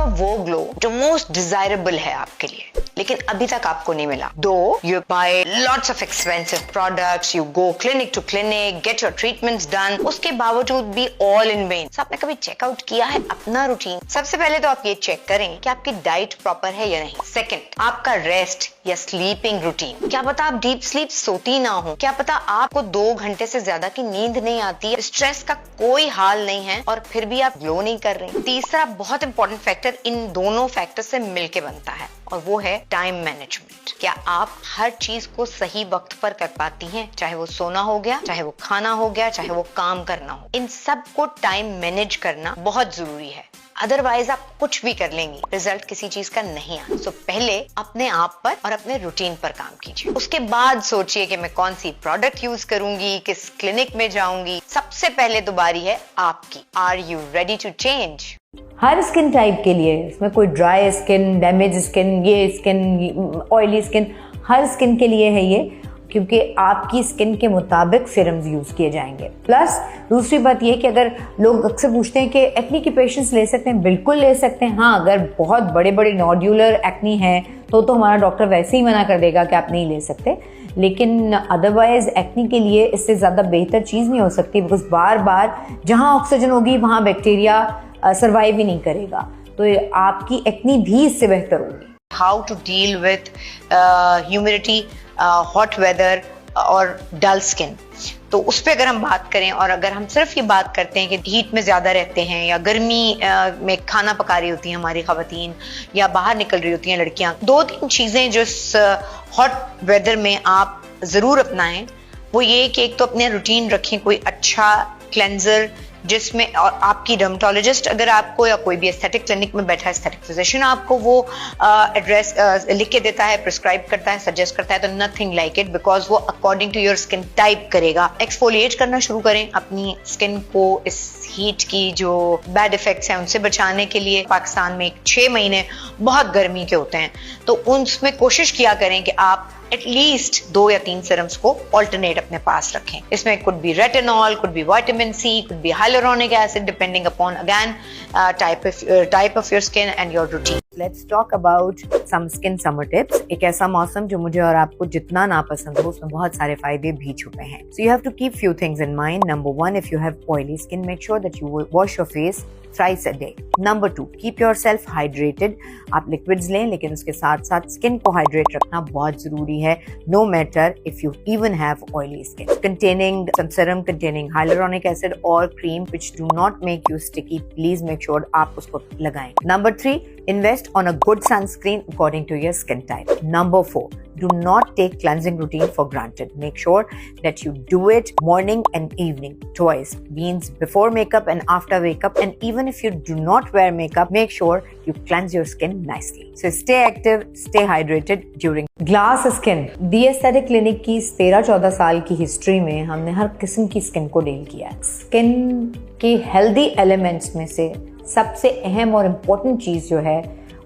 वो ग्लो जो most desirable है आपके लिए, लेकिन अभी तक आपको नहीं मिला। Though you buy lots of expensive products, you go clinic to clinic, get your treatments done, उसके बावजूद भी ऑल इन वेन। आपने कभी चेकआउट किया है अपना रूटीन? सबसे पहले तो आप ये चेक करें कि आपकी डाइट प्रॉपर है या नहीं। सेकंड, आपका रेस्ट या स्लीपिंग रूटीन, क्या पता आप डीप स्लीप सोती ना हो, क्या पता आपको 2 घंटे से ज्यादा की नींद नहीं आती है, स्ट्रेस का कोई हाल नहीं है और फिर भी आप ग्लो नहीं कर रही। तीसरा बहुत इंपॉर्टेंट फैक्टर इन दोनों फैक्टर से मिलके बनता है और वो है टाइम मैनेजमेंट। क्या आप हर चीज को सही वक्त पर कर पाती हैं? चाहे वो सोना हो गया, चाहे वो खाना हो गया, चाहे वो काम करना हो, इन सब को टाइम मैनेज करना बहुत जरूरी है। अदरवाइज आप कुछ भी कर लेंगी, रिजल्ट किसी चीज का नहीं आता। सो पहले अपने आप पर और अपने रूटीन पर काम कीजिए, उसके बाद सोचिए कि मैं कौन सी प्रोडक्ट यूज करूंगी, किस क्लिनिक में जाऊंगी। सबसे पहले तो बारी है आपकी। Are you ready to change? हर स्किन टाइप के लिए, इसमें कोई ड्राई स्किन, डैमेज स्किन, ये स्किन, ऑयली स्किन, हर स्किन के लिए है ये, क्योंकि आपकी स्किन के मुताबिक सीरम्स यूज किए जाएंगे। प्लस दूसरी बात ये कि अगर लोग अक्सर पूछते हैं कि एक्नी के पेशेंट्स ले सकते हैं, बिल्कुल ले सकते हैं। हाँ, अगर बहुत बड़े बड़े नोड्यूलर एक्नी है तो हमारा डॉक्टर वैसे ही मना कर देगा कि आप नहीं ले सकते, लेकिन अदरवाइज एक्नी के लिए इससे ज़्यादा बेहतर चीज़ नहीं हो सकती, बिकॉज बार बार जहाँ ऑक्सीजन होगी वहाँ बैक्टीरिया सर्वाइव ही नहीं करेगा, तो आपकी एक्नी भी इससे बेहतर होगी। How to deal with humidity, hot weather और डल स्किन, तो उस पर अगर हम बात करें और अगर हम सिर्फ ये बात करते हैं कि हीट में ज़्यादा रहते हैं या गर्मी में खाना पका रही होती हैं हमारी ख़वातीन या बाहर निकल रही होती हैं लड़कियां, 2-3 चीज़ें जो इस हॉट वेदर में आप ज़रूर अपनाएं, वो ये कि एक तो अपने रूटीन रखें, कोई अच्छा क्लेंजर जिसमें, और आपकी डर्मेटोलॉजिस्ट अगर आपको या कोई भी एस्थेटिक क्लिनिक में बैठा एस्थेटिक फिजिशियन आपको वो एड्रेस लिख के देता है, प्रिस्क्राइब करता है, सजेस्ट करता है, तो नथिंग लाइक इट, बिकॉज वो according to your skin type करेगा। एक्सफोलिएट करना शुरू करें अपनी स्किन को इस हीट की जो बैड इफेक्ट्स हैं उनसे बचाने के लिए। पाकिस्तान में 6 महीने बहुत गर्मी के होते हैं, तो उसमें कोशिश किया करें कि आप एटलीस्ट 2 या 3 सीरम्स को ऑल्टरनेट अपने पास रखें। इसमें could be retinol, could be vitamin C, could be hyaluronic acid, depending upon again type of your skin and your routine. Let's talk about some skin summer tips. एक ऐसा मौसम जो मुझे और आपको जितना नापसंद हो, उसमें बहुत सारे फायदे भी छुपे हैं। So you have to keep few things in mind. Number 1, if you have oily skin, make sure that you wash your face thrice a day. Number 2, keep yourself hydrated. आप लिक्विड्स लें, लेकिन उसके साथ साथ स्किन को hydrate रखना बहुत जरूरी है, no matter if you even have oily skin. Containing some serum containing hyaluronic acid or cream which do not make you sticky, please make sure आप उसको लगाएं. Number 3, invest on a good sunscreen according to your skin type. Number 4, do not take cleansing routine for granted. Make sure that you do it morning and evening twice. Means before makeup and after makeup, and even if you do not wear makeup, make sure you cleanse your skin nicely. So stay active, stay hydrated during Glass Skin. The Aesthetic Clinic की 13-14 साल की history में हमने हर किस्म की skin को deal किया है। स्किन के हेल्दी एलिमेंट्स में से सबसे अहम और इम्पोर्टेंट चीज़ जो है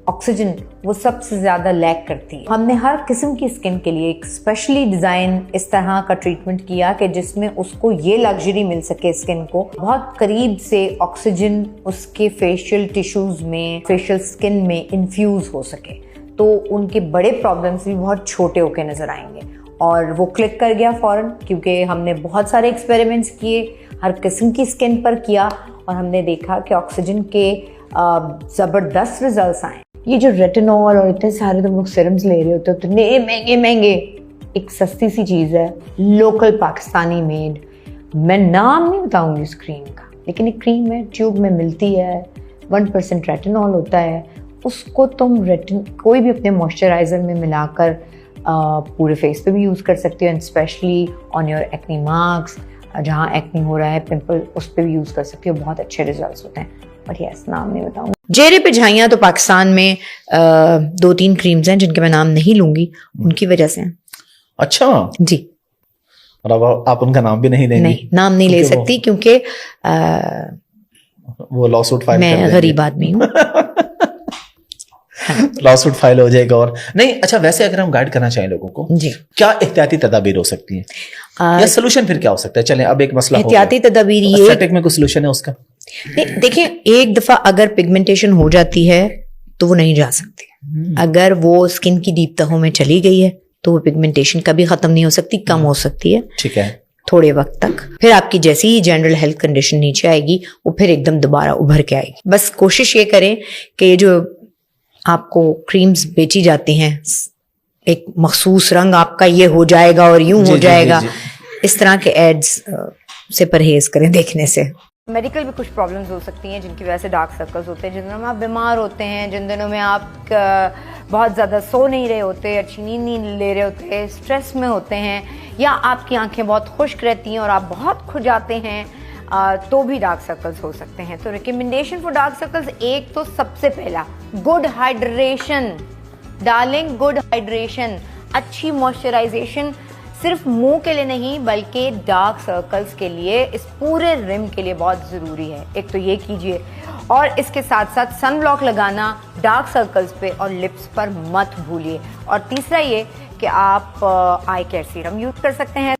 ऑक्सीजन, वो सबसे ज़्यादा लैक करती है। हमने हर किस्म की स्किन के लिए एक स्पेशली डिज़ाइन इस तरह का ट्रीटमेंट किया कि जिसमें उसको ये लग्जरी मिल सके, स्किन को बहुत करीब से ऑक्सीजन उसके फेशियल टिश्यूज़ में, फेशियल स्किन में इन्फ्यूज़ हो सके, तो उनके बड़े प्रॉब्लम्स भी बहुत छोटे होके नज़र आएंगे। और वो क्लिक कर गया फ़ौरन, क्योंकि हमने बहुत सारे एक्सपेरिमेंट्स किए, हर किस्म की स्किन पर किया, और हमने देखा कि ऑक्सीजन के ज़बरदस्त रिजल्ट्स आए। ये जो रेटिनॉल और इतने सारे तुम लोग सीरम्स ले रहे होते हो, इतने महंगे महंगे, एक सस्ती सी चीज़ है, लोकल पाकिस्तानी मेड। मैं नाम नहीं बताऊंगी इस क्रीम का, लेकिन एक क्रीम है, ट्यूब में मिलती है, 1% रेटिनॉल होता है। उसको तुम कोई भी अपने मॉइस्चराइज़र में मिलाकर पूरे फेस पे भी यूज़ कर सकते हो, and specially on your acne marks, जहाँ एक्नी हो रहा है, पिंपल, उस पर भी यूज़ कर सकते हो। बहुत अच्छे रिजल्ट्स होते हैं, और यस, नाम नहीं बताऊंगी। चेहरे पे झाइयाँ तो पाकिस्तान में 2-3 क्रीम्स हैं जिनके मैं नाम नहीं लूंगी, उनकी वजह से। अच्छा जी, और अब आप उनका नाम भी नहीं देंगी? नहीं, नाम नहीं ले सकती, क्योंकि वो लॉसूट फाइल, मैं गरीब आदमी हूँ। लॉसूट फाइल हो जाएगा। और नहीं, अच्छा, वैसे अगर हम गाइड करना चाहें लोगों को जी, क्या एहतियाती तदाबीर हो सकती है, या सोल्यूशन फिर क्या हो सकता है? चलें, अब एक मसला एहतियाती तदाबीर, एस्थेटिक में कोई सोल्यूशन है उसका? देखिए, एक दफा अगर पिगमेंटेशन हो जाती है तो वो नहीं जा सकती। अगर वो स्किन की डीप तहों में चली गई है तो वो पिगमेंटेशन कभी खत्म नहीं हो सकती, कम हो सकती है, ठीक है, थोड़े वक्त तक। फिर आपकी जैसी ही जनरल हेल्थ कंडीशन नीचे आएगी वो फिर एकदम दोबारा उभर के आएगी। बस कोशिश ये करें कि ये जो आपको क्रीम्स बेची जाती हैं, एक मखसूस रंग आपका ये हो जाएगा और यूं हो जाएगा, इस तरह के एड्स से परहेज करें देखने से। मेडिकल भी कुछ प्रॉब्लम्स हो सकती हैं जिनकी वजह से डार्क सर्कल्स होते हैं। जिन दिनों में आप बीमार होते हैं, जिन दिनों में आप बहुत ज़्यादा सो नहीं रहे होते, अच्छी नींद नहीं ले रहे होते, स्ट्रेस में होते हैं, या आपकी आंखें बहुत खुश्क रहती हैं और आप बहुत खुजाते हैं, तो भी डार्क सर्कल्स हो सकते हैं। तो रिकमेंडेशन फॉर डार्क सर्कल्स, एक तो सबसे पहला good hydration darling, good hydration, अच्छी मॉइस्चराइजेशन, सिर्फ मुंह के लिए नहीं बल्कि डार्क सर्कल्स के लिए, इस पूरे रिम के लिए बहुत ज़रूरी है। एक तो ये कीजिए, और इसके साथ साथ सन ब्लॉक लगाना डार्क सर्कल्स पे और लिप्स पर मत भूलिए। और तीसरा ये कि आप आई केयर सीरम यूज़ कर सकते हैं।